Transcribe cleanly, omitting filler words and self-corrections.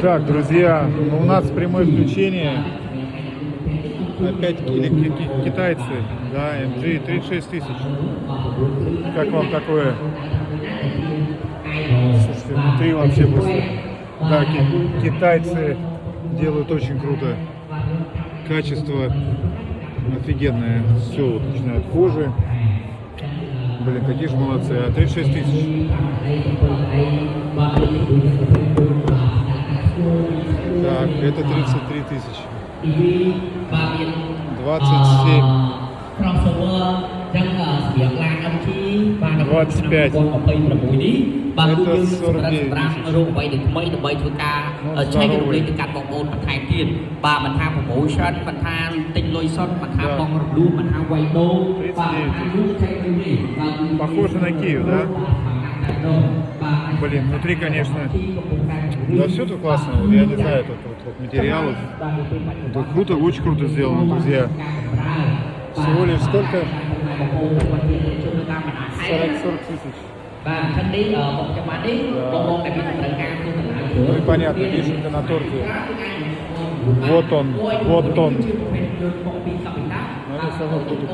Так, друзья, у нас прямое включение. Опять китайцы, да, MG 36 тысяч. Как вам такое? Слушайте, внутри вообще просто. Да, китайцы делают очень круто. Качество офигенное. Все, вот, начиная от кожи. Блин, какие же молодцы. А 36 тысяч. Так, это 33 тысячи. 27. 25. Это 49 тысяч. Похоже на Киев, да? Блин, внутри, конечно, да, все тут классно. Вот, я не знаю, тут вот материалов. Тут круто, очень круто сделано, друзья. Всего лишь сколько? 40 тысяч. Да. Ну и понятно, вишенка на торте. Вот он, вот он. Но это все равно круто.